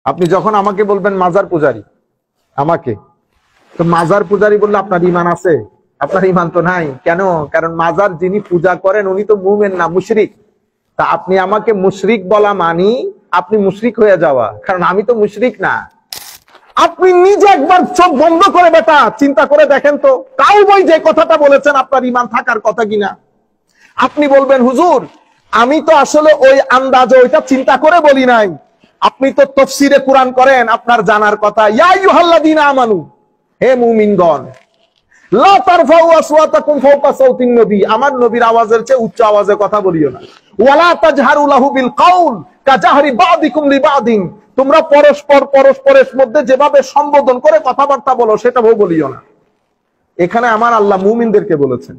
আপনি যখন আমাকে বলবেন মাজার পূজারী, আমাকে তো মাজার পূজারী বললে আপনার ঈমান আছে? আপনার ঈমান তো নাই। কেন? কারণ মাজার যিনি পূজা করেন উনি তো মুমিন না, মুশরিক। তা আপনি আমাকে মুশরিক বলা মানি আপনি মুশরিক হয়ে যাওয়া, কারণ আমি তো মুশরিক না। আপনি নিজে একবার চোখ বন্ধ করে বেটা চিন্তা করে দেখেন তো, কাউবয় যে কথাটা বলেছেন আপনার ঈমান থাকার কথা কিনা। আপনি বলবেন হুজুর আমি তো আসলে ওই আন্দাজে ওইটা চিন্তা করে বলি নাই। আপনি তো তাফসীরে কুরআন করেন, আপনার জানার কথা। ইয়া আইয়ুহাল্লাযীনা আমানু, হে মুমিনগণ, লা তারফাউ আসওয়াতাকুম ফাওকা সাওতিন নবী, আমার নবীর আওয়াজের চেয়ে উচ্চ আওয়াজে কথা বলিও না। ওয়ালা তাজহারু লাহু বিল কাউল কাজাহরি বাদিকুম লিবাদিন, তোমরা পরস্পরের মধ্যে যেভাবে সম্বোধন করে কথাবার্তা বলো সেটাও বলিও না। এখানে আমার আল্লাহ মুমিনদেরকে বলেছেন।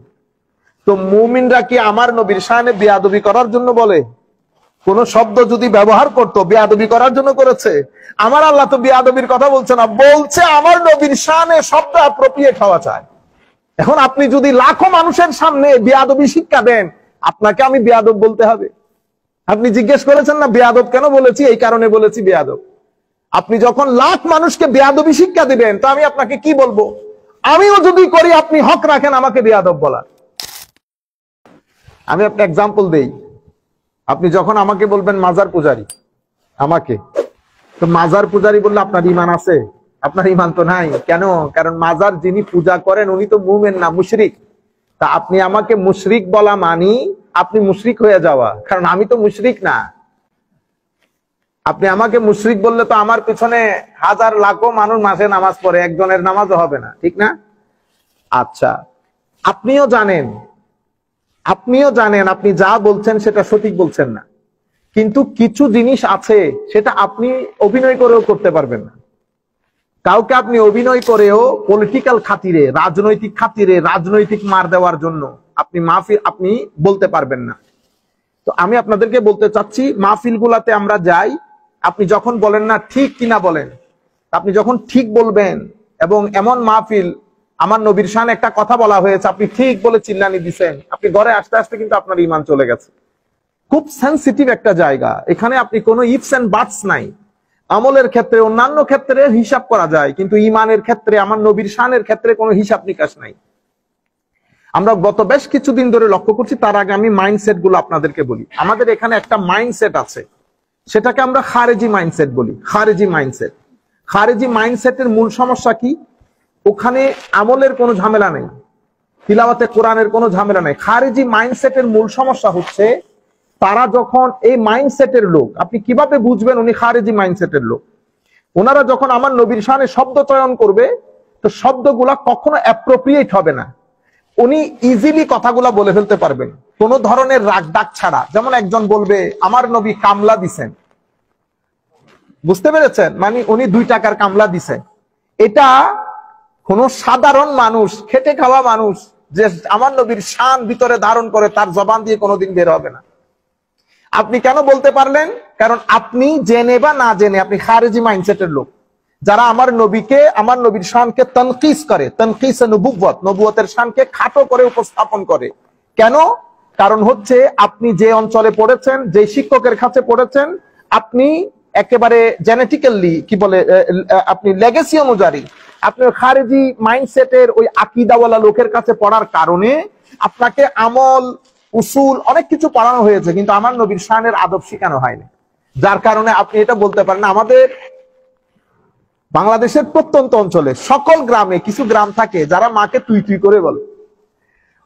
তো মুমিনরা কি আমার নবীর শানে বেয়াদবি করার জন্য বলে? কোন শব্দ যদি ব্যবহার করতো বেয়াদবি করার জন্য করেছে? আমার আল্লাহ তো বেয়াদবির কথা বলছে না, বলছে আমার নবীর শানে শব্দ অ্যাপ্রোপ্রিয়েট হওয়া চাই। এখন আপনি যদি লাখো মানুষের সামনে বেয়াদবি শিক্ষা দেন, আপনাকে আমি বেয়াদব বলতে হবে? আপনি জিজ্ঞেস করেছেন না বেয়াদব কেন বলেছি? এই কারণে বলেছি বেয়াদব। আপনি যখন লাখ মানুষকে বেয়াদবি শিক্ষা দিবেন তো আমি আপনাকে কি বলবো? আমিও যদি করি আপনি হক রাখেন আমাকে বেয়াদব বলার। আমি একটা এক্সাম্পল দেই। আপনি যখন আমাকে বলবেন মাজার পূজারী, আমাকে তো মাজার পূজারী বললে আপনার ঈমান আছে? আপনার ঈমান তো নাই। কেন? কারণ মাজার যিনি পূজা করেন উনি তো মুমিন না, মুশরিক। তা আপনি আমাকে মুশরিক বলা মানি আপনি মুশরিক হয়ে যাওয়া, কারণ আমি তো মুশরিক না। আপনি আমাকে মুশরিক বললে তো আমার পিছনে হাজার লাখো মানুষ মাসে নামাজ পড়ে, একজনের নামাজও হবে না, ঠিক না? আচ্ছা, আপনিও জানেন আপনি যা বলছেন সেটা সঠিক বলছেন না, কিন্তু কিছু জিনিস আছে সেটা আপনি অভিনয় করেও করতে পারবেন না। কাউকে আপনি অভিনয় করেও পলিটিক্যাল খাতিরে, রাজনৈতিক খাতিরে, রাজনৈতিক মার দেওয়ার জন্য আপনি বলতে পারবেন না। তো আমি আপনাদেরকে বলতে চাচ্ছি, মাহফিল গুলাতে আমরা যাই, আপনি যখন বলেন না ঠিক কিনা বলেন, আপনি যখন ঠিক বলবেন এবং এমন মাহফিল আমার নবীর শানে একটা কথা বলা হয়েছে আপনি ঠিক বলে চিল্লানি দিছেন, আপনি ঘরে আসতে আসতে কিন্তু আপনার ঈমান চলে গেছে। খুব সেনসিটিভ একটা জায়গা, এখানে আপনি কোনো ইফস এন্ড বাটস নাই। আমলের ক্ষেত্রে অন্যান্য ক্ষেত্রে হিসাব করা যায়, কিন্তু ঈমানের ক্ষেত্রে আমার নবীর শানের ক্ষেত্রে কোনো হিসাব নিকাশ নাই। আমরা গত বেশ কিছুদিন ধরে লক্ষ্য করছি। তার আগে আমি মাইন্ডসেট গুলো আপনাদেরকে বলি। আমাদের এখানে একটা মাইন্ডসেট আছে, সেটাকে আমরা খারেজি মাইন্ডসেট বলি। খারেজি মাইন্ডসেটের মূল সমস্যা কি? ওখানে আমলের কোনো ঝামেলা নেই, তিলাওয়াতে কোরআনের কোনো ঝামেলা নেই। খারেজি মাইন্ডসেটের মূল সমস্যা হচ্ছে তারা যখন এই মাইন্ডসেটের লোক, আপনি কিভাবে বুঝবেন উনি খারেজি মাইন্ডসেটের লোক? ওনারা যখন আমার নবীর শানে শব্দ চয়ন করবে তো শব্দগুলা কখনো অ্যাপ্রোপ্রিয়েট হবে না। উনি ইজিলি কথাগুলা বলে ফেলতে পারবেন কোন ধরনের রাগ ডাক ছাড়া। যেমন একজন বলবে আমার নবী কামলা দিছেন, বুঝতে পেরেছেন? মানে উনি 2 টাকার কামলা দিছেন। এটা কোন সাধারণ মানুষ, খেটে খাওয়া মানুষ যে আমার নবীর শান ভিতরে ধারণ করে, তার জবান দিয়ে কোনোদিন বের হবে না। আপনি কেন বলতে পারলেন? কারণ আপনি জেনে বা না জেনে আপনি খারেজি মাইন্ডসেটের লোক, যারা আমার নবীকে, আমার নবীর শানকে তানকিস করে, তানকিস নবুওয়াত, নবুয়তের শানকে খাটো করে উপস্থাপন করে। কেন? কারণ হচ্ছে আপনি যে অঞ্চলে পড়েছেন, যে শিক্ষকের কাছে পড়েছেন, আপনি একেবারে জেনেটিক্যালি কি বলে, আপনি লেগেসি অনুযায়ী আপনি খারেজি মাইন্ডসেটের ওই আকীদাওয়ালা লোকের কাছে পড়ার কারণে আপনাকে আমল, উসুল অনেক কিছু পড়ানো হয়েছে, কিন্তু আমার নবীর শানের আদব শেখানো হয়নি। যার কারণে আপনি এটা বলতে পারেন। আমাদের বাংলাদেশের প্রত্যন্ত অঞ্চলে সকল গ্রামে কিছু গ্রাম থাকে যারা মাকে তুই তুই করে বলে,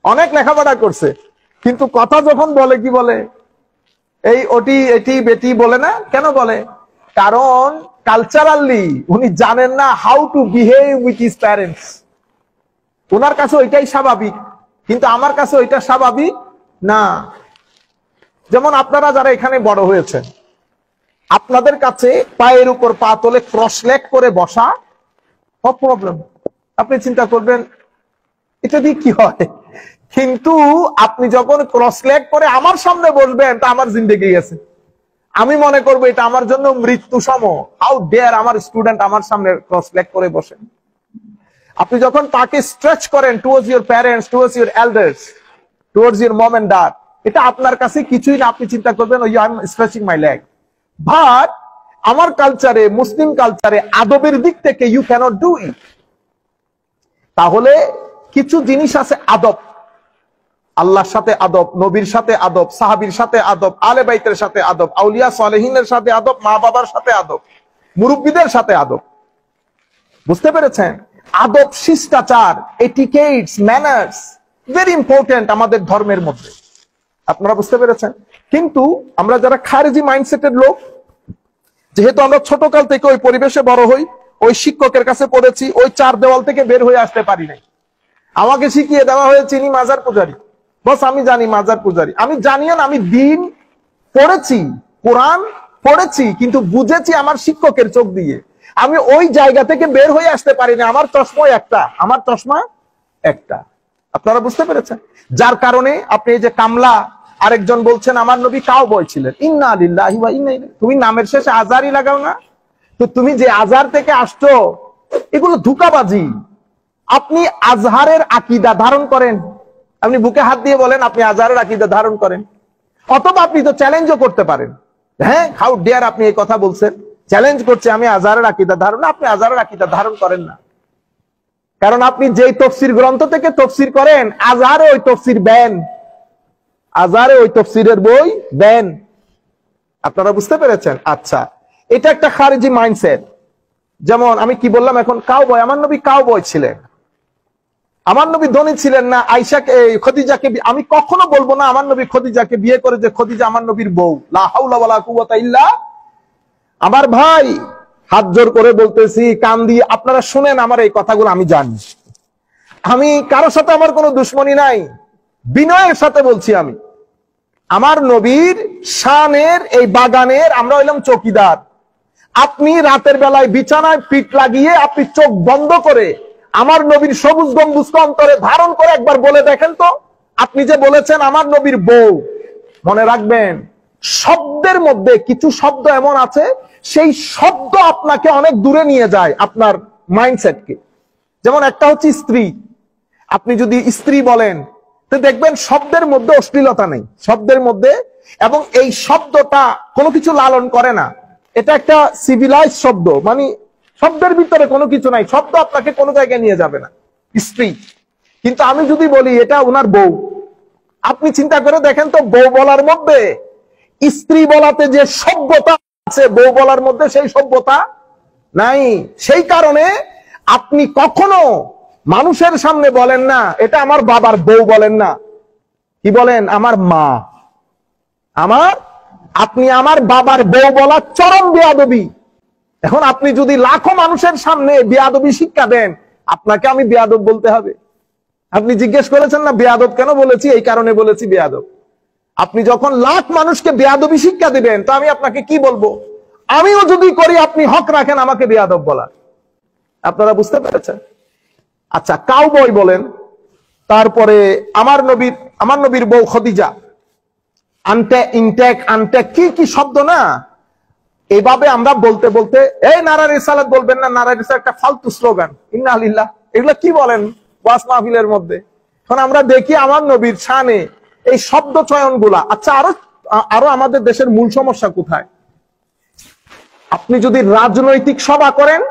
অনেক লেখাপড়া করছে, কিন্তু কথা যখন বলে কি বলে, এই ওটি এটি বেটি বলে না। কেন বলে? কারণ কালচারালি উনি জানেন না how to behave with his parents. ওনার কাছে ওইটাই স্বাভাবিক, কিন্তু আমার কাছে ওইটা স্বাভাবিক না। যেমন আপনারা যারা এখানে বড় হয়েছেন, আপনাদের কাছে পায়ের উপর পা তোলে ক্রস লেগ করে বসা নো প্রবলেম, আপনি চিন্তা করবেন এটা দিয়ে কি হয়। কিন্তু আপনি যখন ক্রস লেগ করে আমার সামনে বসবেন তা আমার জিন্দেগি গেছে, আমি মনে করবো এটা আমার জন্য মৃত্যু সম। হাউ ডেয়ার আমার স্টুডেন্ট আমার সামনে ক্রস লেগ করে বসেন। আপনি যখন তাকে স্ট্রেচ করেন towards your parents, towards your elders, towards your mom and dad, এটা আপনার কাছে কিছুই না, আপনি চিন্তা করবেন ওই I am stretching my leg. But আমার কালচারে, মুসলিম কালচারে আদবের দিক থেকে ইউ ক্যানট ডু ইট। তাহলে কিছু জিনিস আছে আদব, আল্লাহর সাথে আদব, নবীর সাথে আদব, সাহাবীর সাথে আদব, আলে বাইতের সাথে আদব, আউলিয়া সালেহিনের সাথে আদব, মা বাবার সাথে আদব, মুরব্বীদের সাথে আদব। বুঝতে পেরেছেন? আদব, শিষ্টাচার, এটিকেটস, ম্যানার্স ভেরি ইম্পর্টেন্ট আমাদের ধর্মের মধ্যে। আপনারা বুঝতে পেরেছেন? কিন্তু আমরা যারা খারেজি মাইন্ডসেটের লোক, যেহেতু আমরা ছোটকাল থেকে ওই পরিবেশে বড় হই, ওই শিক্ষকের কাছে পড়েছি, ওই চার দেওয়াল থেকে বের হয়ে আসতে পারি নাই। আমাকে শিখিয়ে দেওয়া হয়েছে ইনি মাজার পূজারী, বস আমি জানি মাজার পূজারী। আমি জানিও না, আমি দিন পড়েছি, কোরআন পড়েছি, কিন্তু বুঝেছি আমার শিক্ষকের চোখ দিয়ে। আমি ওই জায়গা থেকে বের হয়ে আসতে পারি না। আমার চশমা একটা, আমার চশমা একটা। আপনারা বুঝতে পেরেছেন? যার কারণে আপনি এই যে কামলা, আরেকজন বলছেন আমার নবী কাউবয় ছিলেন, ইন্না লিল্লাহি ওয়া ইন্না ইলাইহি। তুমি নামের শেষে আজারই লাগাও না? তো তুমি যে আজার থেকে আসছো, এগুলো ধোঁকাবাজি। আপনি আজহারের আকীদা ধারণ করেন, আপনি বুকে হাত দিয়ে বলেন আপনি আজহারের আকীদা ধারণ করেন। অথবা আপনি তো চ্যালেঞ্জও করতে পারেন, হ্যাঁ হাউ ডেয়ার আপনি এই কথা বলছেন, চ্যালেঞ্জ করছে আমি আজহারের আকীদা ধারণ। আপনি আজহারের আকীদা ধারণ করেন না, কারণ আপনি যেই তফসির গ্রন্থ থেকে তফসির করেন, আজহারে ওই তফসির ব্যান, আজহারে ওই তফসিরের বই ব্যান। আপনারা বুঝতে পেরেছেন? আচ্ছা, এটা একটা খারিজি মাইন্ডসেট। যেমন আমি কি বললাম এখন, কাউবয়, আমার নবী কাউবয় ছিলেন। আমার নবী ধনী ছিলেন না। আয়েশাকে, খদিজাকে, আমি কখনো বলবো না আমার নবী খদিজাকে বিয়ে করে যে খদিজা আমার নবীর বউ। লা হাওলা ওয়ালা কুওয়াতা ইল্লা। আমার ভাই হাত জোর করে বলতেছি, কান দিয়ে আপনারা শুনেন আমার এই কথাগুলো। আমি জানি আমি কারোর সাথে আমার কোনো দুশ্মনী নাই, বিনয়ের সাথে বলছি। আমি আমার নবীর শানের এই বাগানের আমরা হইলাম চৌকিদার। আপনি রাতের বেলায় বিছানায় পিঠ লাগিয়ে আপনি চোখ বন্ধ করে আমার নবীর সবুজ গম্বুজকে অন্তরে ধারণ করে একবার বলে দেখেন তো, আপনি যে বলেছেন আমার নবীর বউ। মনে রাখবেন, শব্দের মধ্যে কিছু শব্দ এমন আছে, সেই শব্দ আপনাকে অনেক দূরে নিয়ে যায় আপনার মাইন্ডসেটকে। যেমন একটা হচ্ছে স্ত্রী। আপনি যদি স্ত্রী বলেন, তো দেখবেন শব্দের মধ্যে অশ্লীলতা নেই, শব্দের মধ্যে, এবং এই শব্দটা কোনো কিছু লালন করে না। এটা একটা সিভিলাইজ শব্দ, মানে শব্দের ভিতরে কোনো কিছু নাই, শব্দ আপনাকে কোনো জায়গায় নিয়ে যাবে না, স্ত্রী। কিন্তু আমি যদি বলি এটা ওনার বউ, আপনি চিন্তা করে দেখেন তো, বউ বলার মধ্যে স্ত্রী বলাতে যে সভ্যতা আছে, বউ বলার মধ্যে সেই সভ্যতা নাই। সেই কারণে আপনি কখনো মানুষের সামনে বলেন না এটা আমার বাবার বউ, বলেন না, কি বলেন? আমার মা। আপনি আমার বাবার বউ বলা চরম বেয়াদবি। এখন আপনি যদি লাখো মানুষের সামনে বেয়াদবি শিক্ষা দেন, আপনাকে আমি বেয়াদব বলতে হবে? আপনি জিজ্ঞেস করেছেন না বেয়াদব কেন বলেছি? এই কারণে বলেছি বেয়াদব। আপনি যখন লাখ মানুষকে বেয়াদবি শিক্ষা দিবেন, তো আমি আপনাকে কি বলবো? আমিও যদি করি, আপনি হক রাখেন আমাকে বেয়াদব বলার। আপনারা বুঝতে পেরেছেন? আচ্ছা, কাউবয় বলেন, তারপরে আমার নবীর বউ খদিজা, আনটেক কি কি শব্দ না, এভাবে আমরা বলতে বলতে, এই নারা রিসালাত বলবেন না, নারা রিসালাত একটা ফালতু স্লোগান, ইন্না লিল্লাহ, এগুলো কি বলেন ওয়াজ মাহফিলের মধ্যে? এখন আমরা দেখি আমার নবীর শানে এই শব্দ চয়ন গুলা। আচ্ছা, আরো আমাদের দেশের মূল সমস্যা কোথায়? আপনি যদি রাজনৈতিক সভা করেন,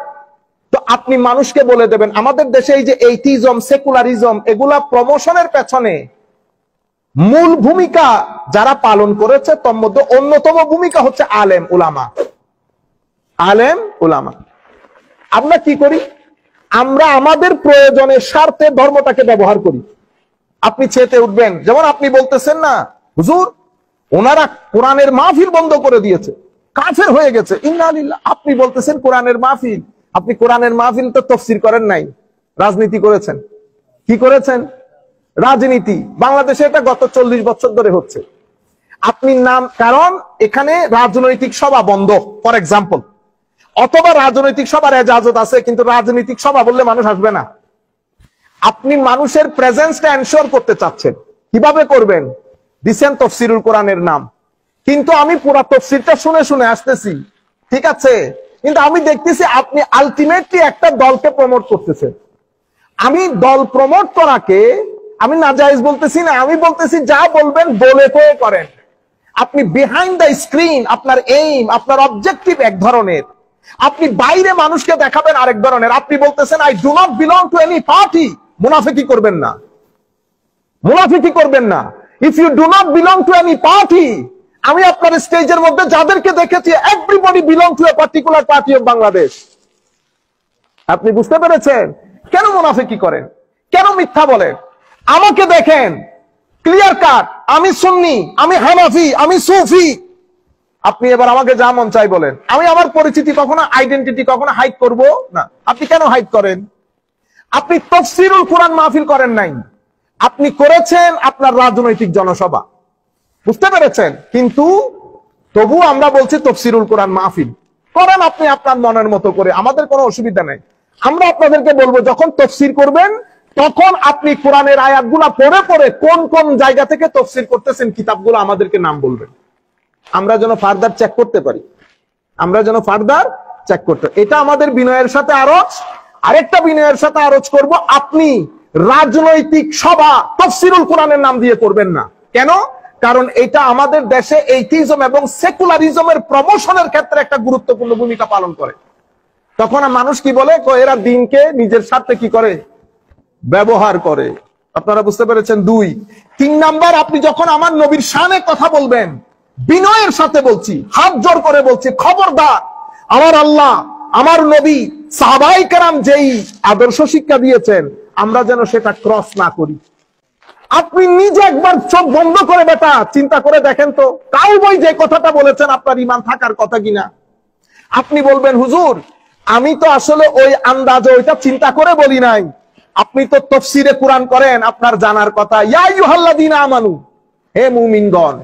তো আপনি মানুষকে বলে দেবেন, আমাদের দেশে এই যে এইথিজম, সেকুলারিজম, এগুলা প্রমোশনের পেছনে মূল ভূমিকা যারা পালন করেছে, তোর মধ্যে অন্যতম ভূমিকা হচ্ছে আলেম উলামা। আলেম উলামা। আমরা কি করি? আমরা আমাদের প্রয়োজনের স্বার্থে ধর্মটাকে ব্যবহার করি। আপনি চেতে উঠবেন, যেমন আপনি বলতেছেন না, হুজুর ওনারা কোরআনের মাহফিল বন্ধ করে দিয়েছে, কাফের হয়ে গেছে, ইন্না লিল্লাহ। আপনি বলতেছেন কোরআনের মাহফিল, আপনি কোরআনের মাহফিল তো তাফসীর করেন নাই, রাজনীতি করেছেন। কি করেছেন? রাজনীতি। বাংলাদেশে এটা গত 40 বছর ধরে হচ্ছে। আপনি নাম, কারণ এখানে রাজনৈতিক সভা বন্ধ, ফর এক্সাম্পল, অথবা রাজনৈতিক সভার এজাজত আছে, কিন্তু রাজনৈতিক সভা বললে মানুষ আসবে না। আপনি মানুষের প্রেজেন্সটা এনশিওর করতে চাচ্ছেন, কিভাবে করবেন? দিছেন তাফসীরুল কোরআনের নাম, কিন্তু আমি পুরো তাফসীরটা শুনে শুনে আসতেছি, ঠিক আছে, কিন্তু আমি দেখতেছি আপনি আলটিমেটলি একটা দলকে প্রমোট করতেছেন। আমি দল প্রমোট করাকে আমি নাজায়েজ বলতেছি না, আমি বলতেছি যা বলবেন বলে কয়ে করেন। আপনি বিহাইন্ড দ্য স্ক্রিন আপনার এইম, আপনার অবজেক্টিভ এক ধরনের, আপনি বাইরে মানুষকে দেখাবেন আরেক ধরনের। আপনি বলতেছেন I do not belong to any party, মুনাফিকি করবেন না, মুনাফিকি করবেন না। If you do not belong to any party, আমি আপনার স্টেজের মধ্যে যাদেরকে দেখেছি everybody belong to a particular party of Bangladesh. আপনি বুঝতে পেরেছেন? কেন মুনাফিকি করেন, কেন মিথ্যা বলেন? আমাকে দেখেন ক্লিয়ার কাট, আমি সুন্নি, আমি হানাফি, আমি সুফি। আপনি এবার আমাকে যা মন চাই বলেন, আমি আমার পরিচিতি কখনো, আইডেন্টিটি কখনো হাইড করব না। আপনি কেন হাইড করেন? আপনি তাফসীরুল কোরআন মাহফিল করেন নাই, আপনি করেছেন আপনার রাজনৈতিক জনসভা, বুঝতে পেরেছেন? কিন্তু তবু আমরা বলছি তাফসীরুল কোরআন মাহফিল করেন আপনি আপনার মনের মতো করে, আমাদের কোনো অসুবিধা নেই। আমরা আপনাদেরকে বলবো যখন তাফসীর করবেন তখন আপনি কোরআনের আয়াতগুলা পড়ে পড়ে কোন কোন জায়গা থেকে তাফসীর করতেছেন কিতাবগুলো আমাদেরকে নাম বলবেন, আমরা যেন ফার্দার চেক করতে পারি, আমরা যেন ফার্দার চেক করতে। এটা আমাদের বিনয়ের সাথে আরজ। আরেকটা বিনয়ের সাথে আরজ করব, আপনি রাজনৈতিক সভা তাফসীরুল কোরআনের নাম দিয়ে করবেন না। কেন? কারণ এটা আমাদের দেশে এইথিজম এবং সেকুলারিজমের প্রমোশনের ক্ষেত্রে একটা গুরুত্বপূর্ণ ভূমিকা পালন করে। তখন মানুষ কি বলে, এরা দিনকে নিজের স্বার্থে কি করে, ব্যবহার করে। আপনারা বুঝতে পেরেছেন? 2 3 নাম্বার, আপনি যখন আমার নবীর শানে কথা বলবেন, বিনয়ের সাথে বলছি, হাত জোর করে বলছি, খবরদার আমার আল্লাহ, আমার নবী, সাহাবায়ে কেরাম যেই আদর্শ শিক্ষা দিয়েছেন আমরা যেন সেটা ক্রস না করি। আপনি নিজে একবার চোখ বন্ধ করে বেটা চিন্তা করে দেখেন তো, কাউবয় যে কথাটা বলেছেন আপনার ঈমান থাকার কথা কিনা। আপনি বলবেন হুজুর আমি তো আসলে ওই আন্দাজে ওইটা চিন্তা করে বলি নাই, আপনি তো তাফসীরে কোরআন করেন, আপনার জানার কথা। ইয়া আইয়ুহাল্লাযীনা আমানু, হে মুমিনগণ,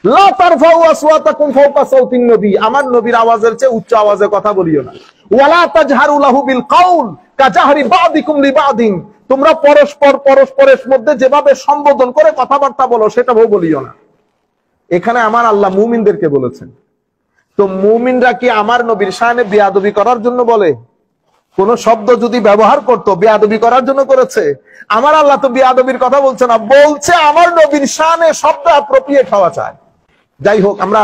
লা তারফাউ আসওয়াতাকুম ফাওকা সাওতিন নবী, আমার নবীর আওয়াজের চেয়ে উচ্চ আওয়াজে কথা বলিও না। ওয়ালা তাজহারু লাহু বিল কাউল কাজাহরি বাদিকুম লিবাদিন, তোমরা পরস্পরের মধ্যে যেভাবে সম্বোধন করে কথাবার্তা বলো সেটাও বলিও না। এখানে আমার আল্লাহ মুমিনদেরকে বলেছেন। তো মুমিনরা কি আমার নবীর শানে বেয়াদবি করার জন্য বলে? কোন শব্দ যদি ব্যবহার করতো বেয়াদবি করার জন্য করেছে? আমার আল্লাহ তো বেয়াদবির কথা বলছে না, বলছে আমার নবীর শানে শব্দ অ্যাপ্রোপ্রিয়েট হওয়া চাই। যাই হোক, আমরা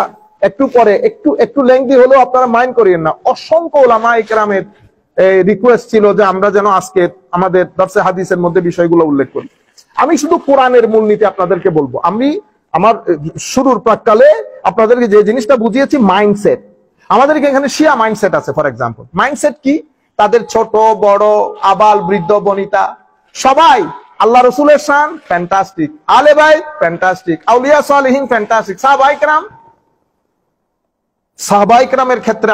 একটু পরে একটু লেংথি হলেও আপনারা মাইন্ড করিয়েন না। অসংখ্য উলামায়ে কেরামের রিকোয়েস্ট ছিল যে আমরা যেন আজকে আমাদের দরসে হাদিসের মধ্যে বিষয়গুলো উল্লেখ করি। আমি শুধু কোরআনের মূলনীতি আপনাদেরকে বলবো। আমি আমার শুরুর প্রাককালে আপনাদেরকে যে জিনিসটা বুঝিয়েছি, মাইন্ডসেট। আমাদেরকে এখানে শিয়া মাইন্ডসেট আছে। ফর এক্সাম্পল, মাইন্ডসেট কি? তাদের ছোট বড় আবাল বৃদ্ধ বনিতা সবাই আল্লাহ রসুলের শান ফ্যান্টাস্টিক, আলে ভাই ফ্যান্টাস্টিক, আউলিয়া সালেহিন ফ্যান্টাস্টিক, সাহাবায়ে কেরামের ক্ষেত্রে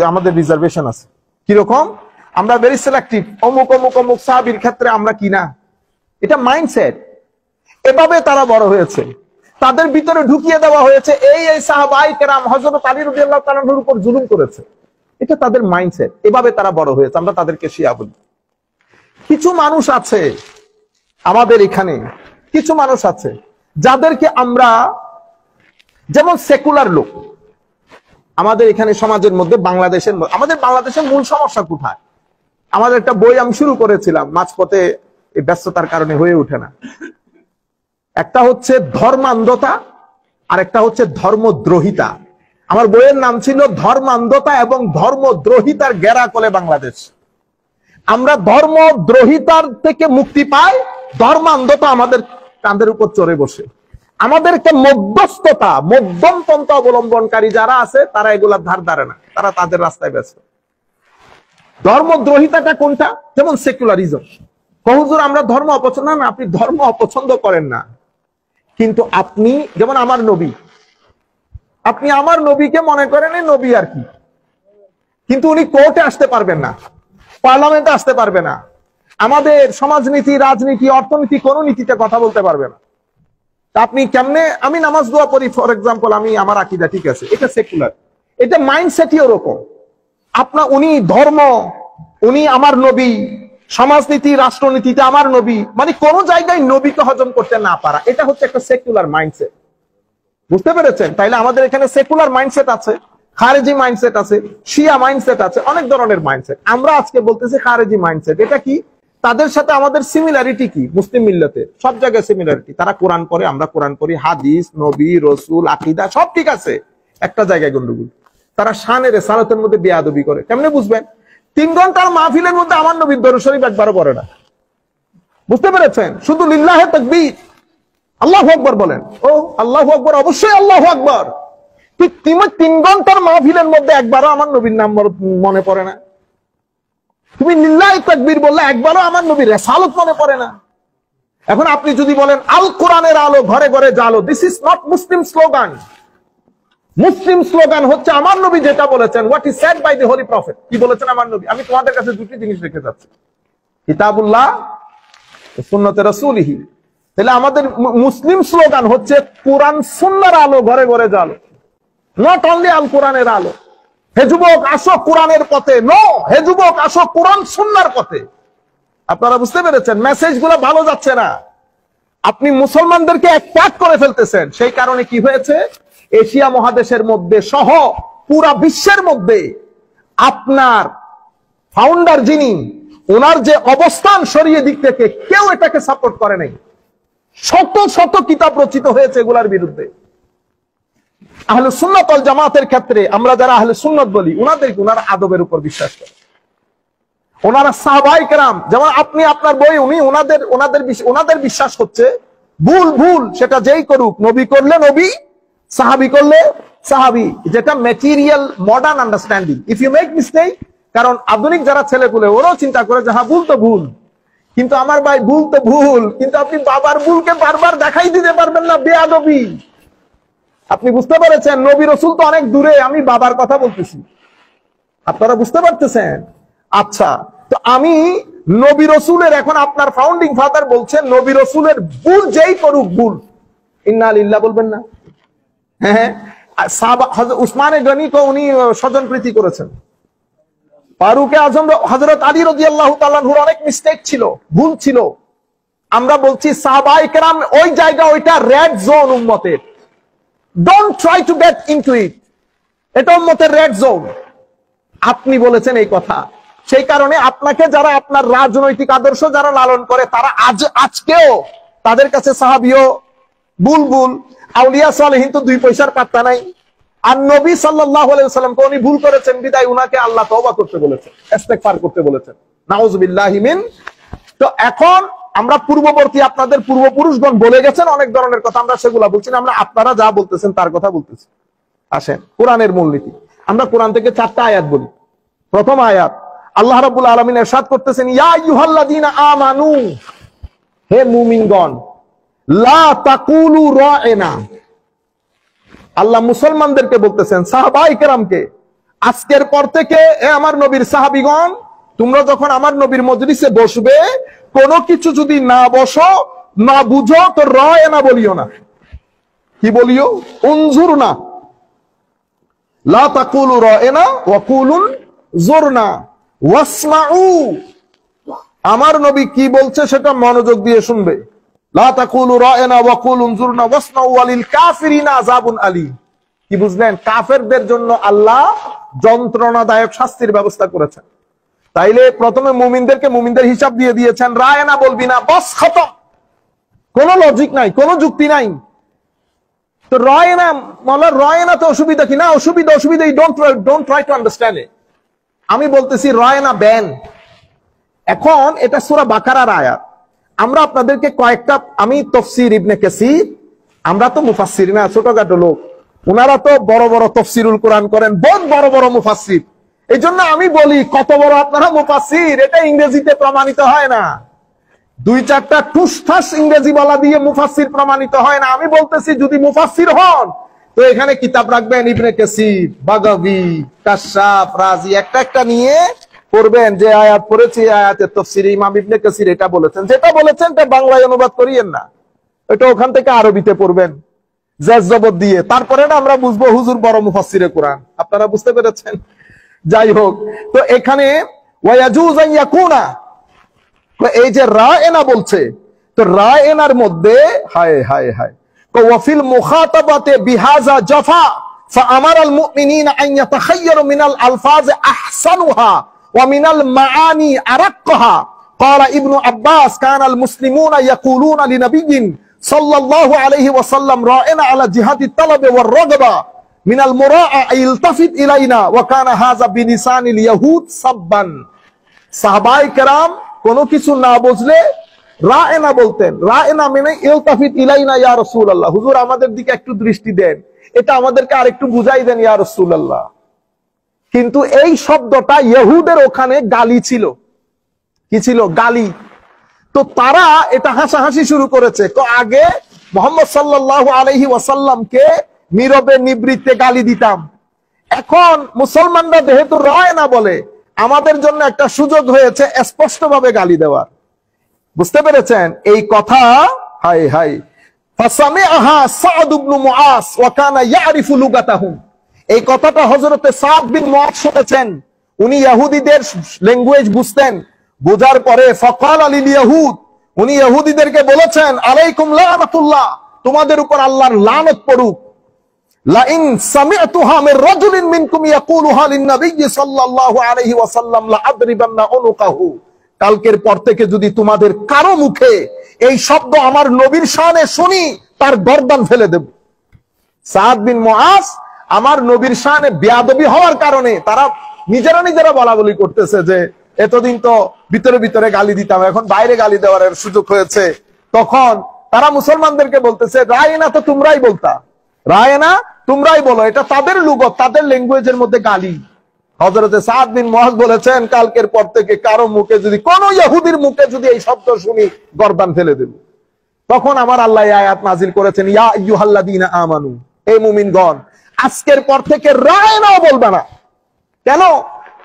আমাদের রিজার্ভেশন আছে। কিরকম? আমরা ভেরি সিলেক্টিভ, অমুক অমুক অমুক সাহাবীর ক্ষেত্রে আমরা কিনা। এটা মাইন্ডসেট। এভাবে তারা বড় হয়েছে, তাদের ভিতরে ঢুকিয়ে দেওয়া হয়েছে এই সাহাবায়ে কেরাম হযরত আলী রাদিয়াল্লাহু তাআলার উপর জুলুম করেছে। এটা তাদের মাইন্ডসেট, এভাবে তারা বড় হয়েছে, আমরা তাদেরকে শিয়া বলি। কিছু মানুষ আছে আমাদের এখানে, কিছু মানুষ আছে যাদেরকে আমরা, যেমন সেকুলার লোক আমাদের এখানে সমাজের মধ্যে, আমাদের বাংলাদেশের মূল সমস্যা কোথায়? আমাদের একটা বই আমি শুরু করেছিলাম, মাঝপথে এই ব্যস্ততার কারণে হয়ে ওঠে না। একটা হচ্ছে ধর্মান্ধতা আর একটা হচ্ছে ধর্মদ্রোহিতা। আমার বইয়ের নাম ছিল ধর্মান্ধতা এবং ধর্মদ্রোহিতার গেরাকলে বাংলাদেশ। আমরা ধর্মদ্রোহিতার থেকে মুক্তি পাই, ধর্মান্ধতা আমাদের কাঁধের উপর চড়ে বসে। আমাদেরকে মধ্যস্থতা, মধ্যমপন্থা অবলম্বনকারী যারা আছে তারা এগুলার ধার ধারে না, তারা তাদের রাস্তায় ব্যস্ত। ধর্মদ্রোহিতাটা কোনটা? যেমন সেকুলারিজম। হুজুর আমরা ধর্ম অপছন্দ না, আপনি ধর্ম অপছন্দ করেন না, কিন্তু আপনি যেমন আমার নবী, আপনি আমার নবীকে মনে করেন এই নবী আর কি, কিন্তু উনি কোর্টে আসতে পারবেন না, পার্লামেন্টে আসতে পারবে না, আমাদের সমাজনীতি, রাজনীতি, অর্থনীতি কোন নীতিতে কথা বলতে পারবে না। আপনি কেমনে? আমি নামাজ দোয়া করি ফর এক্সাম্পল, আমি আমার আকীদা ঠিক আছে, এটা সেকুলার। এটা মাইন্ডসেটই ওরকম। উনি ধর্ম, উনি আমার নবী, সমাজনীতি রাষ্ট্রনীতিতে আমার নবী, মানে কোন জায়গায় নবীকে হজম করতে না পারা, এটা হচ্ছে একটা সেকুলার মাইন্ডসেট। বুঝতে পেরেছেন? তাইলে আমাদের এখানে সেকুলার মাইন্ডসেট আছে, খারেজি মাইন্ডসেট আছে, শিয়া মাইন্ডসেট আছে, অনেক ধরনের মাইন্ডসেট। আমরা আজকে বলতেছি খারেজি মাইন্ডসেট। এটা কি? তাদের সাথে আমাদের সিমিলারিটি কি? মুসলিম মিল্লাতে সব জায়গায় সিমিলারিটি। তারা কোরআন পড়ে, আমরা কোরআন পড়ি, হাদিস, নবী, রসুল, আকীদা সব ঠিক আছে, একটা জায়গায় গন্ডগোল। তারা শানের রিসালাতের মধ্যে বেয়াদবি করে। কেমনে বুঝবেন? 3 ঘন্টার মাহফিলের মধ্যে আমার নবীর দরুদ শরীফ একবারও পড়ে না। বুঝতে পেরেছেন? শুধু লিল্লাহে তাকবীর, আল্লাহু আকবার বলেন। ও আল্লাহু আকবার, অবশ্যই আল্লাহু আকবার। ঠিক 3 ঘন্টার মাহফিলের মধ্যে একবারও আমার নবীর নাম মনে পড়ে না। তুমি লিল্লাহে তাকবীর বললে একবারও আমার নবীর রিসালাত মনে পড়ে না। এখন আপনি যদি বলেন আল কোরআনের আলো ঘরে ঘরে জালো, this is not Muslim slogan. Muslim slogan হচ্ছে আমার নবী যেটা বলেছেন, what is said by the holy prophet. কি বলেছেন আমার নবী? আমি তোমাদের কাছে দুটি জিনিস রেখে যাচ্ছি, কিতাবুল্লাহ, সুন্নতে রাসূলিহি। তাহলে আমাদের মুসলিম স্লোগান হচ্ছে কোরআন সুন্নাহর আলো ঘরে ঘরে জালো, নট অনলি আল কোরআনের আলো। হে যুবক আসো কোরআনের পথে, নো, হে যুবক আসো কোরআন সুন্নাহর পথে। আপনারা বুঝতে পেরেছেন? মেসেজগুলো ভালো যাচ্ছে না, আপনি মুসলমানদেরকে এক করে ফেলতেছেন। সেই কারণে কি হয়েছে, এশিয়া মহাদেশের মধ্যে সহ পুরা বিশ্বের মধ্যে আপনার ফাউন্ডার যিনি, ওনার যে অবস্থান শরীয় দিক থেকে, কেউ এটাকে সাপোর্ট করে নাই। শত শত কিতাব রচিত হয়েছে এগুলার বিরুদ্ধে। আহলে সুন্নাত ওয়াল জামাতের ক্ষেত্রে আমরা যারা আহলে সুন্নাত বলি, ওনারা আদবের উপর বিশ্বাস করে। ওনারা সাহাবায়ে কেরাম, যেমন আপনি আপনার বই, উনি ওনাদের বিশ্বাস হচ্ছে ভুল সেটা যেই করুক, নবী করলে নবী, সাহাবী করলে সাহাবী, যেটা material modern understanding. If you make mistake, কারণ আধুনিক যারা ছেলেগুলো ওরাও চিন্তা করে যে হ্যাঁ ভুল তো ভুল, কিন্তু আমার ভাই ভুল তো ভুল, কিন্তু আপনি বাবার ভুলকে বারবার দেখাই দিতে পারবেন না, বেয়াদবি। আপনি বুঝতে পেরেছেন? নবী রাসূল তো অনেক দূরে, আমি বাবার কথা বলতেছি, আপনারা বুঝতে পারতেছেন? আচ্ছা, তো আমি নবী রাসূলের, এখন আপনার ফাউন্ডিং ফাদার বলছেন নবী রাসূলের ভুল যেই করুক ভুল, ইন্না লিল্লাহ বলবেন না? হ্যাঁ, উসমানে গনি তো উনি স্বজনপ্রীতি করেছেন। ফারুকে আজম হযরত আলী রাদিয়াল্লাহু তাআলা আনহুর অনেক মিস্টেক ছিল, ভুল ছিল। আমরা বলছি সাহাবায়ে কেরাম ওই জায়গা, ওইটা রেড জোন উম্মতের। Don't try to get into ইট, এটা উম্মতের রেড জোন। আপনি বলেছেন এই কথা, সেই কারণে আপনাকে যারা আপনার রাজনৈতিক আদর্শ যারা লালন করে, তারা আজকেও তাদের কাছে সাহাবীও বুলবুল, আউলিয়া সালেহিন তো 2 পয়সার পাত্তা নাই। আর নবী সাল্লাল্লাহু আলাইহি ওয়াসাল্লামকে উনি ভুল করেছেন বিদায় উনাকে আল্লাহ তওবা করতে বলেছেন, ইস্তেগফার করতে বলেছেন, নাউযুবিল্লাহি মিন। তো এখন আমরা পূর্ববর্তী, আপনাদের পূর্বপুরুষগণ বলে গেছেন অনেক ধরনের কথা, আমরা সেগুলা বলছি না, আমরা আপনারা যা বলতেছেন তার কথা বলতেছি। আসেন কোরআনের মূলনীতি। আমরা কোরআন থেকে 4টা আয়াত বলি। প্রথম আয়াত, আল্লাহ রাব্বুল আলামিন ইরশাদ করতেছেন, ইয়া আইয়ুহাল্লাযীনা আমানু, হে মুমিনগণ, লা তাকুলু রা'না। আল্লাহ মুসলমানদেরকে বলতেছেন, সাহাবায়ে কেরামকে, আজকের পর থেকে এ আমার নবীর সাহাবীগণ, তোমরা যখন আমার নবীর মজলিসে বসবে, কোনো কিছু যদি না বসো, না বুঝো, তো রা'না বলিও না। কি বলিও? উনজুরনা। লা তাকুলু রা'না ওয়া কুলুন জুরনা ওয়াসমাউ। আমার নবী কি বলছে সেটা মনোযোগ দিয়ে শুনবে। লা তাকুলু রা'না ওয়া কুলু উনজুরনা ওয়াসমাউ ওয়ালিল কাফিরিনা আযাবুন আলীম। কি বুঝলেন? কাফেরদের জন্য আল্লাহ যন্ত্রণাদায়ক শাস্তির ব্যবস্থা করেছেন। তাইলে প্রথমে মুমিনদের হিসাব দিয়ে দিয়েছেন, রা'না বলবি না, বাস খতম। কোনো লজিক নাই, কোনো যুক্তি নাই। তো রা'না তো অসুবিধা কি? না, অসুবিধা don't try to understand it. আমি বলতেছি রা'না ব্যান। এখন এটা সূরা বাকারার আয়াত। আমরা আপনাদেরকে কয়েকটা, আমি তাফসীর ইবনে কাসীর, আমরা তো মুফাসসির না, ছোটখাটো লোক, ওনারা তো বড় বড় তাফসীরুল কোরআন করেন, বহুত বড় বড় মুফাসসির। এই জন্য আমি বলি, কত বড় আপনারা মুফাসসির, এটা ইংরেজিতে প্রমাণিত হয় না। 2-4টা টুসঠাস ইংরেজি বলা দিয়ে মুফাসসির প্রমাণিত হয় না। আমি বলতেছি যদি মুফাসসির হন, তো এখানে কিতাব রাখবেন, ইবনে কাসীর, বাগাবী, কাশাফ, রাজি, একটা নিয়ে পড়বেন। যে আয়াত পড়েছি, আয়াতের তাফসীরে ইমাম ইবনে কাসীর এটা বলেছেন, যেটা বলেছেন তা বাংলায় অনুবাদ করিয়েন না, এটা ওখান থেকে আরবিতে পড়বেন জের জবর দিয়ে। তারপরে না আমরা বুঝবো হুজুর বড় মুফাসসিরে কোরআন। আপনারা বুঝতে পেরেছেন? যাই হোক, তো এখানে ওয়ায়াজুজ আন ইয়াকুনা, এই যে রা'না বলছে, তো রা'নার মধ্যে হায় হায় হায়, ওয়াফিল মুখাতাবাতে বিহাযা জাফা ফাআমারাল মুমিনিনা আন ইয়াতাখায়্যারু মিনাল আলফাজ আহসানুহা ওয়া মিনাল মাআনি আরাক্কাহা قال ابن عباس كان المسلمون يقولون لنبي صلى الله عليه وسلم رائنا على جهاد الطلب والرغبة من المراءة يلتفت إلينا وكان هذا بلسان اليهود سبا সাহাবায়ে কেরাম কোনো কিছু না বুঝলে রায়না বলতেন। রায়না মানে ইলতাফিত ইলাইনা ইয়া রাসূলুল্লাহ, হুজুর আমাদের দিকে একটু দৃষ্টি দেন, এটা আমাদেরকে আরেকটু বুঝাই দেন ইয়া রাসূলুল্লাহ। কিন্তু এই শব্দটা ইহুদের ওখানে গালি ছিল। কি ছিল? গালি। তো তারা এটা হাসাহাসি শুরু করেছে। তো আগে মুহাম্মদ সাল্লাল্লাহু আলাইহি ওয়াসাল্লামকে নীরবে নিবৃত্তে গালি দিতাম, এখন মুসলমানরা যেহেতু রায়না বলে আমাদের জন্য একটা সুযোগ হয়েছে স্পষ্টভাবে গালি দেওয়ার। বুঝতে পেরেছেন এই কথা? হাই হাই ফাসামিআহা সাদ ইবনে মুআজ ওয়া কানা ইয়ারিফু লুগাতাহুম। এই কথাটা হযরতে সাদ বিন মুআজ শুনেছেন, উনি ইহুদিদের ল্যাঙ্গুয়েজ বুঝতেন। বোঝার পরে ফাকাল লিল ইয়াহুদ, উনি ইহুদিদেরকে বলেছেন আলাইকুম লানাতুল্লাহ, তোমাদের উপর আল্লাহর লানত পড়ুক। লা ইন সামি'তুহা মির রাজুলিন মিনকুম ইয়াকুলুহা লিন নবী সাল্লাল্লাহু আলাইহি ওয়াসাল্লাম লা আদরিবান্না উনুকাহু, কালকের পর থেকে যদি তোমাদের কারো মুখে এই শব্দ আমার নবীর শানে শুনি তার গর্দান ফেলে দেব। সাদ বিন মুআজ আমার নবীর শানে বেয়াদবি হওয়ার কারণে তারা নিজেরা বলা বলি করতেছে যে এতদিন তো ভিতরে ভিতরে গালি দিতাম, এখন বাইরে গালি দেওয়ার সুযোগ হয়েছে। তখন তারা মুসলমানদেরকে বলতেছে রায়না তো তোমরাই বলতা, রায়না তোমরাই বলো, এটা তাদের লুগত, তাদের ল্যাঙ্গুয়েজের মধ্যে গালি। হযরতে সাদ বিন মুআজ বলেছেন কালকের পর থেকে কারো মুখে যদি, কোন ইহুদির মুখে যদি এই শব্দ শুনি গর্দান ফেলে দেব। তখন আমার আল্লাহ আয়াত নাজিল করেছেন ইয়া আইয়ুহাল্লাযীনা আমানু, এই মুমিনগণ আজকের পর থেকে রায়নাও বলবে না। কেন?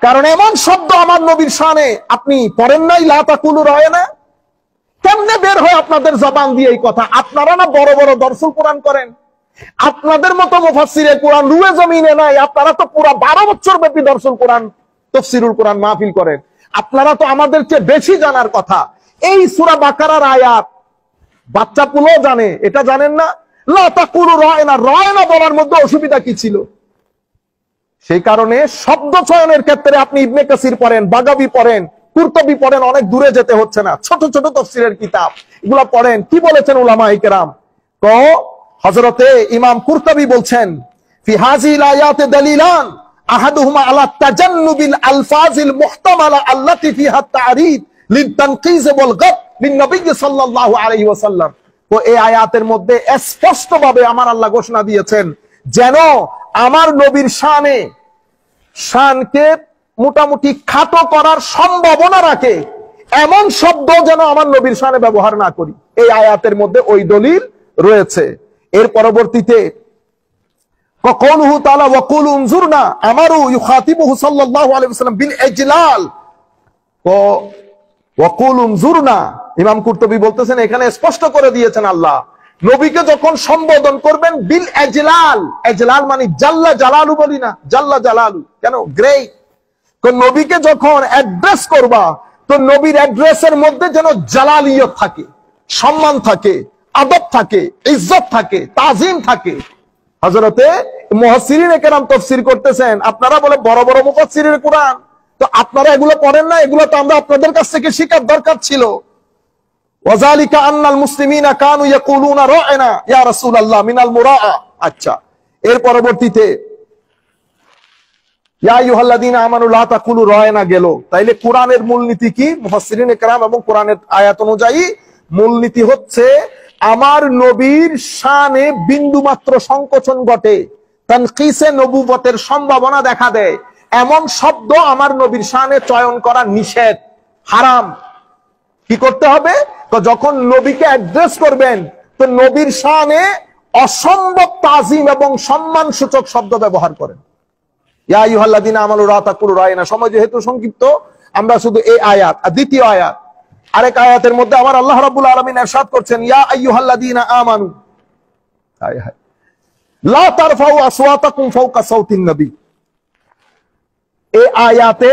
কারণ এমন শব্দ আমার নবীর শানে আপনি পড়েন নাই, লা তাকুলু রায়না। কেমনে বের হয় আপনাদের জবান দিয়ে এই কথা? আপনারা না বড় বড় দরসুল কোরআন করেন, আপনাদের মতো মুফাসসিরে কোরআন রুয়ে জমিনে নাই, আপনারা তো পুরো 12 বছর ব্যাপী দরসুল কোরআন তাফসীরুল কোরআন মাহফিল করেন, আপনারা তো আমাদের চেয়ে বেশি জানার কথা। এই সূরা বাকারার আয়াত বাচ্চা পুলো জানে, এটা জানেন না? লা তাকুলু রায়না, রায়না বলার মধ্যে অসুবিধা কি ছিল? সেই কারণে শব্দ চয়নের ক্ষেত্রে আপনি ইবনে কাসির পড়েন, বাগাবী পড়েন, কুরতুবী পড়েন, অনেক দূরে যেতে হচ্ছে না। ছোট ছোট তাফসীরের কিতাব এগুলা পড়েন, কি বলেছেন উলামায়ে কেরাম। তো হযরতে ইমাম কুরতুবী বলছেন ফি হাযিল আয়াতে দালিলান আহাদুহুমা আলা তাজান্নুবিল আলফাজিল মুহতামালা আল্লাতী ফিহা তা'রিদ লিতানকিজ ওয়াল গাদ মিন নবী সাল্লাল্লাহু আলাইহি ওয়াসাল্লাম। তো এই আয়াতের মধ্যে স্পষ্টভাবে আমার আল্লাহ ঘোষণা দিয়েছেন যেন আমার নবীর শানকে মোটামুটি খাটো করার সম্ভাবনা রাখে এমন শব্দ যেন আমার নবীর শানে ব্যবহার না করি। এই আয়াতের মধ্যে ওই দলিল রয়েছে। এর পরবর্তীতে কওলুহু তাআলা ওয়াকুলু উনজুরনা আমারু ইউখাতিবুহু সাল্লাল্লাহু আলাইহি ওয়াসাল্লাম বিল ইজলাল। ওয়াকুলু উনজুরনা, ইমাম কুরতুবী বলতেছেন এখানে স্পষ্ট করে দিয়েছেন আল্লাহ নবীকে যখন সম্বোধন করবেন বিল ইজলাল, ইজলাল মানে জাল্লা জালালু বলি না, জাল্লা জালালু কেন গ্রেট। তো নবীকে যখন অ্যাড্রেস করবা তো নবীর অ্যাড্রেসের মধ্যে যেন জালালিয়ত থাকে, সম্মান থাকে, আদব থাকে, ইজ্জত থাকে, তাজিম থাকে। হযরতে মুফাসসিরিনে কেরাম তাফসীর করতেছেন, আপনারা বলে বড় বড় মুফাসসিরের কোরআন, তো আপনারা এগুলো পড়েন না? এগুলো তো আমরা আপনাদের কাছ থেকে শেখার দরকার ছিল। ওয়াযালিকা আন্নাল মুসলিমিনা কানু ইয়াকুলুনা রা'না ইয়া রাসূলুল্লাহ মিনাল মুরাআ। আচ্ছা, এর পরবর্তীতে ইয়া আইয়ুহাল্লাযীনা আমানু লা তাকুলু রা'না গেল। তাইলে কোরআনের মূলনীতি কি? মুফাসসিরিনে কেরাম এবং কোরআনের আয়াত অনুযায়ী মূলনীতি হচ্ছে আমার নবীর শানে বিন্দুমাত্র সংকোচন ঘটে, তানকিসে নবুবতের সম্ভাবনা দেখা দেয় এমন শব্দ আমার নবীর শানে চয়ন করা নিষেধ, হারাম। কি করতে হবে? তো যখন নবীকে অ্যাড্রেস করবেন তো নবীর শানে অসম্ভব তাজিম এবং সম্মান সূচক শব্দ ব্যবহার করেন। ইয়া আইয়ুহাল্লাযীনা আমানু লা তাকুলু রা'না। সময় যেহেতু সংক্ষিপ্ত আমরা শুধু এই আয়াত আর দ্বিতীয় আয়াত, আরেক আয়াতের মধ্যে আমার আল্লাহ রাব্বুল আলামিন ইরশাদ করছেন ইয়া আইয়ুহাল্লাযীনা আমানু হায় হায় লা তারফাউ আসওয়াতাকুম ফাওকা সাওতিন নবী। এই আয়াতে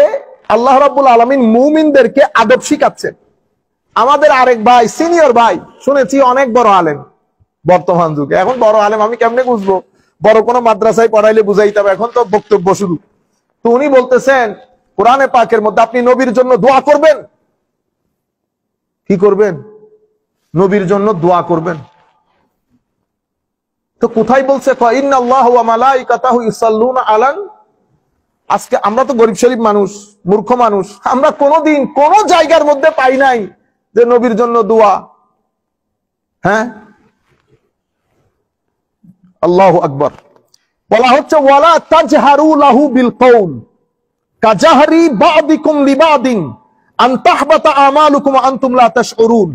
আল্লাহ রাব্বুল আলামিন মুমিনদেরকে আদব শিখাচ্ছেন। আমাদের আরেক ভাই, সিনিয়র ভাই, শুনেছি অনেক বড় আলেম বর্তমান যুগে। এখন বড় আলেম আমি কেমনে বুঝবো? বড় কোনো মাদ্রাসায় পড়াইলে বুঝাইতে হবে, এখন তো বক্তব্য শুরু। তো উনি বলতেছেন কোরআনে পাকের মধ্যে আপনি নবীর জন্য দোয়া করবেন। কি করবেন? নবীর জন্য দোয়া করবেন। তো কোথায় বলছে ইন্নাল্লাহু ওয়া মালাইকাতাহু ইউসাল্লুনা আলান? আজকে আমরা তো গরিব শরীফ মানুষ, মূর্খ মানুষ, আমরা কোনোদিন কোন জায়গার মধ্যে পাই নাই যে নবীর জন্য দোয়া। হ্যাঁ, আল্লাহু আকবার। বলা হচ্ছে ওয়ালা তাজহারু লাহু বিল কওল কাজাহরি বাদিকুম লিবাদিন আন তাহবাতা আমালুকুম ওয়া আনতুম লা তাশউরুন।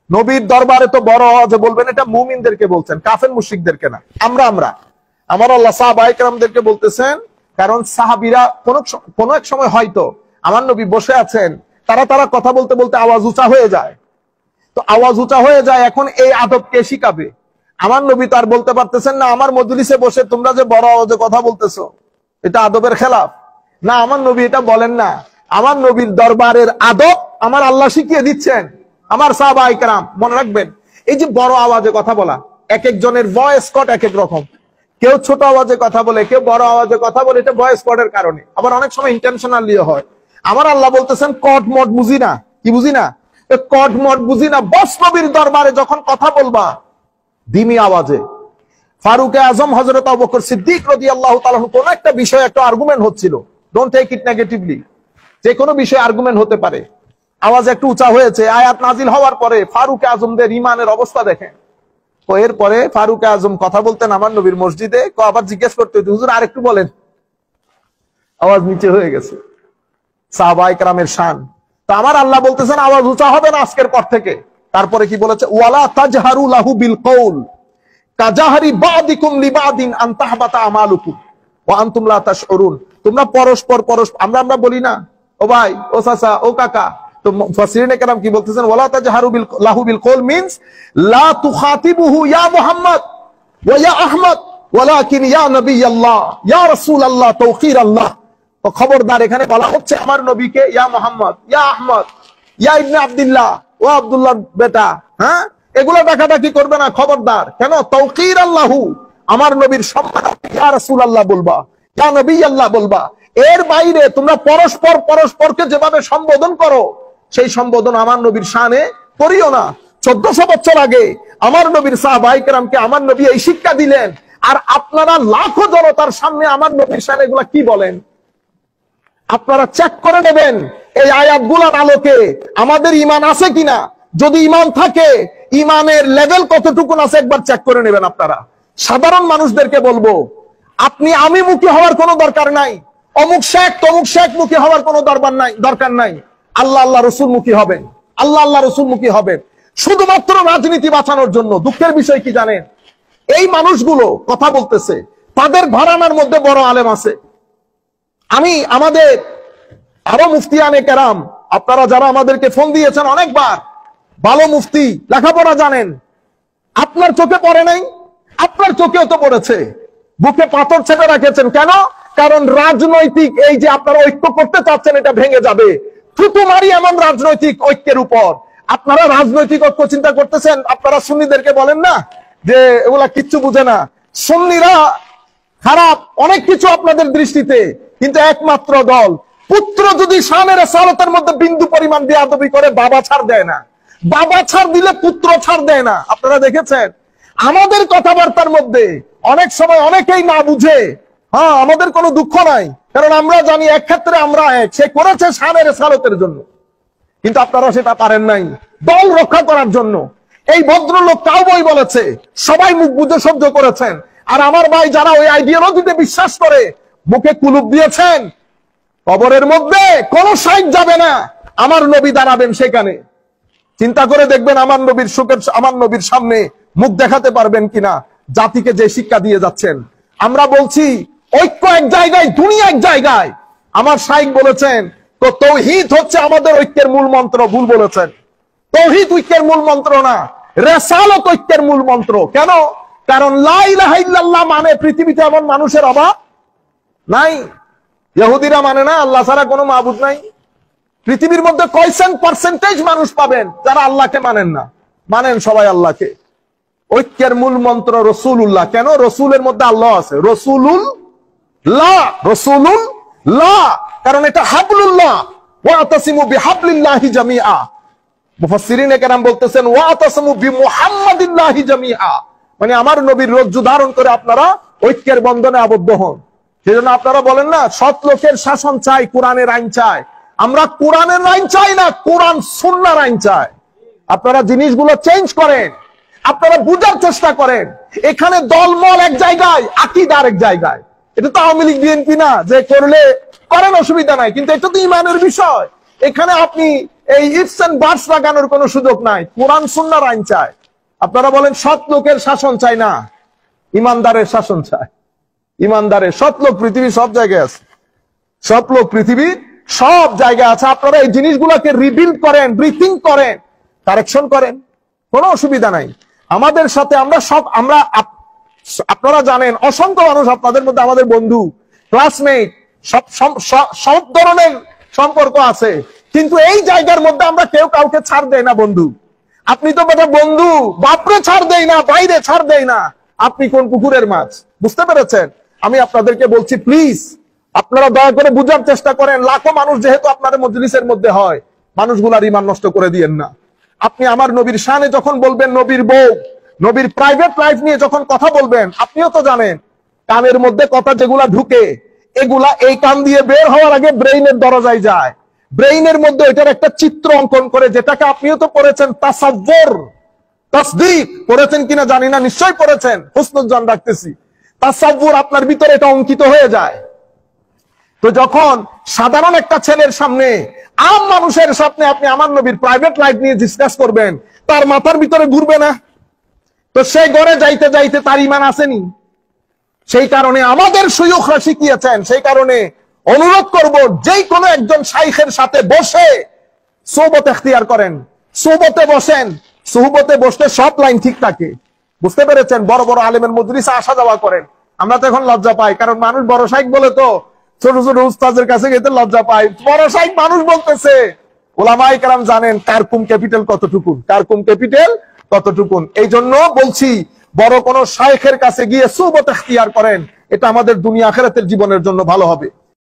নবীর দরবারে তো বড় আওয়াজে বলবেন, এটা মুমিনদেরকে বলছেন, কাফের মুশরিকদেরকে না। আমার আল্লাহ সাহাবায়ে কেরামদেরকে বলতেছেন, কারণ সাহাবীরা কোন এক সময় হয়তো আমার নবী বসে আছেন, তারা কথা বলতে বলতে আওয়াজ উঁচা হয়ে যায়। তো আওয়াজ উঁচা হয়ে যায়, এখন এই আদব কে শিখাবে? আমার নবী তার বলতে পারতেছেন না আমার মজলিসে বসে তোমরা যে বড় আওয়াজে কথা বলতেছো এটা আদবের খেলাফ। না, আমার নবী এটা বলেন না। আমার নবীর দরবারের আদব আমার আল্লাহ শিখিয়ে দিচ্ছেন। আমার সাহাবায়ে কেরাম মনে রাখবেন, এই যে বড় আওয়াজে কথা বলা, এক একজনের ভয়েস কট এক এক রকম। কেউ ছোট আওয়াজে কথা বলে, কেউ বড় আওয়াজে কথা বলে, এটা ভয়েস কটের কারণে। আবার অনেক সময় ইন্টেনশনালিও হয়। আমার আল্লাহ বলতেছেন কট মট বুঝি না। কি বুঝি না? কট মট বুঝি না। বস নবীর দরবারে যখন কথা বলবা ধিমি আওয়াজে। ফারুক আজম হযরত আবু বকর সিদ্দিক রাদিয়াল্লাহু তাআলা কোন একটা বিষয়ে একটা আর্গুমেন্ট হচ্ছিল, ডোন্ট টেক ইট নেগেটিভলি, যে কোনো বিষয়ে আর্গুমেন্ট হতে পারে, আওয়াজ একটু উঁচা হয়েছে, আয়াত নাজিল হওয়ার পরে ফারুক আজমদের ঈমানের অবস্থা দেখেন। তো এরপরে ফারুক আজম কথা বলতেন আমার নবীর মসজিদে, আবার জিজ্ঞেস করতে হতো হুজুর আরেকটু বলেন, আওয়াজ নিচে হয়ে গেছে। সাহাবায়ে কেরামের শান। তো আমার আল্লাহ বলতেছেন আওয়াজ উঁচা হবে না আজকের পর থেকে। তারপরে কি বলেছে? ওয়ালা তাজহারু লাহু বিল কওল কাজাহরি বাদিকুম লিবাদিন আন তাহবাতা আমালুকুম ওয়া আনতুম লা তাশউরুন। তোমরা পরস্পর আমরা বলি না, ও ভাই, ও চাচা, ও কাকা। তো মুফাসসিরিনে কেরাম কি বলতেছেন? ওয়ালা তাজহারু লাহু বিল কওল মিন্স লা তুখাতিবুহু ইয়া মুহাম্মদ ওয়া ইয়া আহমদ ওয়ালাকিন ইয়া নবিয়াল্লাহ ইয়া রাসূলুল্লাহ তাওকীর আল্লাহ। তো খবরদার, এখানে বলা হচ্ছে আমার নবীকে ইয়া মুহাম্মদ, ইয়া আহমদ, ইয়া ইবনে আব্দুল্লাহ, ও আব্দুল্লাহর বেটা, হ্যাঁ, এগুলো ডাকাডাকি করবে না, খবরদার। কেন? তাওকীর আল্লাহু, আমার নবীর সম্মান ইয়া রাসূলুল্লাহ বলবা, ইয়া নবিয়াল্লাহ বলবা। এর বাইরে তোমরা পরস্পরকে যেভাবে সম্বোধন করো সেই সম্বোধন আমার নবীর শানে করিও না। 1400 বছর আগে আমার নবীর সাহাবায়ে কেরামকে আমার নবী এই শিক্ষা দিলেন, আর আপনারা লাখো জনতার সামনে আমার নবীর শানে এগুলা কি বলেন? আপনারা চেক করে নেবেন এই আয়াতগুলোর আলোকে আমাদের ঈমান আছে কিনা। যদি ঈমান থাকে, ঈমানের লেভেল কতটুকু আছে একবার চেক করে নেবেন আপনারা। সাধারণ মানুষদেরকে বলবো, আপনি আমি মুখী হওয়ার কোনো দরকার নাই, অমুক শেখ মুখী হওয়ার কোনো দরকার নাই। আল্লাহ রসুল মুখী হবেন, আল্লাহ রসুল মুখী হবেন, শুধুমাত্র রাজনীতি বাঁচানোর জন্য। দুঃখের বিষয় কি জানেন? এই মানুষগুলো কথা বলতেছে, তাদের ঘরানার মধ্যে বড় আলেম আছে। আমাদের আরো মুফতিয়ানে কেরাম, আপনারা যারা আমাদেরকে ফোন দিয়েছেন অনেকবার, ভালো মুফতি, লেখাপড়া জানেন, আপনার চোখে পড়ে নাই? আপনার চোখেও তো পড়েছে। বুকে পাথর ছেড়ে রাখেছেন কেন? কারণ রাজনৈতিক এই যে আপনারা ঐক্য করতে চাচ্ছেন, এটা ভেঙে যাবে। থুতু মারি এমন রাজনৈতিক ঐক্যের উপর। আপনারা রাজনৈতিক ঐক্য চিন্তা করতেছেন, আপনারা সুন্নিদেরকে বলেন না যে এগুলা কিচ্ছু বুঝে না, সুন্নিরা খারাপ, অনেক কিছু আপনাদের দৃষ্টিতে, কিন্তু একমাত্র দল পুত্র যদি শানের সালাতের মধ্যে বিন্দু পরিমাণ বেয়াদবি করে, বাবা ছাড় দেয় না। বাবা ছাড় দিলে পুত্র ছাড় দেয় না। আপনারা দেখেছেন আমাদের কথাবার্তার মধ্যে অনেক সময় অনেকেই না বুঝে। হ্যাঁ, আমাদের কোনো দুঃখ নাই, কারণ আমরা জানি এক ক্ষেত্রে আমরা এক, সে করেছে শানের সালাতের জন্য, কিন্তু আপনারা সেটা পারেন নাই দল রক্ষা করার জন্য। এই ভদ্রলোক কাউবই বলেছে, সবাই মুখ বুঝে সহ্য করেছেন। আর আমার ভাই যারা ওই আইডিওলজিতে বিশ্বাস করে মুখে কুলুপ দিয়েছেন, কবরের মধ্যে কোন সাইড যাবে না, আমার নবী দাঁড়াবেন সেখানে। চিন্তা করে দেখবেন আমার নবীর সামনে মুখ দেখাতে পারবেন কিনা, জাতিকে যে শিক্ষা দিয়ে যাচ্ছেন। আমরা বলছি ঐক্য এক জায়গায়, দুনিয়া এক জায়গায়। আমার শাইখ বলেছেন তো তাওহীদ হচ্ছে আমাদের ঐক্যের মূল মন্ত্র। ভুল বলেছেন, তাওহীদ ঐক্যের মূল মন্ত্র না, রিসালাত ঐক্যের মূল মন্ত্র। কেন? কারণ লা ইলাহা ইল্লাল্লাহ মানে পৃথিবীতে এমন মানুষের অভাব নাই। ইহুদিরা মানে না আল্লাহ ছাড়া কোনো মাবুদ নাই। পৃথিবীর মধ্যে কয়সেন পার্সেন্টেজ মানুষ পাবেন যারা আল্লাহকে মানেন না? মানেন সবাই আল্লাহকে। ঐক্যের মূল মন্ত্র রসুলুল্লাহ। কেন? রসুলের মধ্যে আল্লাহ আছে। রসুলুল্লাহ, কারণ এটা হাবলুল্লাহ, ওয়াতাসিমু বিহাবলিল্লাহি জামিআ। মুফাসসিরিনে কেরাম বলতেছেন ওয়াতাসমু বিমুহাম্মাদিল্লাহি জামিআ, মানে আমার নবীর রজ্জু ধারণ করে আপনারা ঐক্যের বন্ধনে আবদ্ধ হন। সেজন্য আপনারা বলেন না সৎ লোকের শাসন চাই, কোরআনের আইন চাই। আমরা কোরআনের আইন চাই না, কোরআন সুন্নাহর আইন চাই। আপনারা জিনিসগুলো চেঞ্জ করেন, আপনারা বুঝার চেষ্টা করেন। এখানে দলমল এক জায়গায়, আকীদা আরেক জায়গায়। এটা তো আওয়ামী লীগ বিএনপি না যে করলে করেন, অসুবিধা নাই, কিন্তু এটা তো ইমানের বিষয়। এখানে আপনি এই ইফস এন্ড বাটস লাগানোর কোনো সুযোগ নাই। কোরআন সুন্নাহর আইন চাই। আপনারা বলেন সৎ লোকের শাসন চাই না, ইমানদারের শাসন চাই। ইমানদারের, সৎ লোক পৃথিবী সব জায়গায় আছে, সৎ লোক পৃথিবী সব জায়গায় আছে। আপনারা এই জিনিসগুলোকে রিবিল্ড করেন, রিথিঙ্ক করেন, কারেকশন করেন, কোনো অসুবিধা নাই। আমাদের সাথে আমরা আপনারা জানেন অসংখ্য মানুষ আপনাদের মধ্যে আমাদের বন্ধু, ক্লাসমেট, সব ধরনের সম্পর্ক আছে, কিন্তু এই জায়গার মধ্যে আমরা কেউ কাউকে ছাড় দেয় না। বন্ধু আপনি তো বেটা বন্ধু, বাপরে ছাড় দেয় না, বাইরে ছাড় দেয় না, আপনি কোন পুকুরের মাছ? বুঝতে পেরেছেন? আমি আপনাদেরকে বলছি প্লিজ আপনারা দয়া করে বুঝার চেষ্টা করেন। লাখো মানুষ যেহেতু আপনাদের মজলিসের মধ্যে হয়, মানুষগুলার ঈমান নষ্ট করে দিয়েন না। আপনি আমার নবীর শানে যখন বলবেন, নবীর বউ, নবীর প্রাইভেট লাইফ নিয়ে যখন কথা বলবেন, আপনিও তো জানেন কানের মধ্যে কথা যেগুলা ঢুকে, এগুলা এই কান দিয়ে বের হওয়ার আগে ব্রেইনের দরজায় যায়। ব্রেইনের মধ্যে এটার একটা চিত্র অঙ্কন করে, যেটাকে আপনিও তো পড়েছেন, তাসাব্বুর, তাসদীক পড়েছেন কিনা জানি না, নিশ্চয়ই পড়েছেন, হুসনুজ্জান রাখতেছি। তাসাব্বুর আপনার ভিতরে এটা অঙ্কিত হয়ে যায়। তো যখন সাধারণ একটা ছেলের সামনে, আম মানুষের সামনে আপনি আমার নবীর প্রাইভেট লাইফ নিয়ে ডিসকাস করবেন, তার মাথার ভিতরে ঘুরবে না? তো সেই ঘরে যাইতে যাইতে তার ঈমান আসেনি। সেই কারণে আমাদের শাইখরা শিখিয়েছেন, সেই কারণে অনুরোধ করব, যেই কোনো একজন শাইখের সাথে বসে সোহবত এখতিয়ার করেন, সোহবতে বসেন। সোহবতে বসলে সব লাইন ঠিক থাকে। বুঝতে পেরেছেন? বড় বড় আলেমের মজলিসে আসা যাওয়া করেন। আমরা তো এখন লজ্জা পাই, কারণ মানুষ বড় শাইখ বলে তো ছোট ছোট উস্তাদের কাছে যেতে লজ্জা পাই। বড় শাইখ মানুষ বলতেছে, ওলামায়ে কেরাম জানেন কারকুম ক্যাপিটাল কতটুকুন, কারকুম ক্যাপিটাল কতটুকুন। এই জন্য বলছি, বড় কোন শাইখের কাছে গিয়ে সোহবত এখতিয়ার করেন, এটা আমাদের দুনিয়া আখিরাতের জীবনের জন্য ভালো হবে।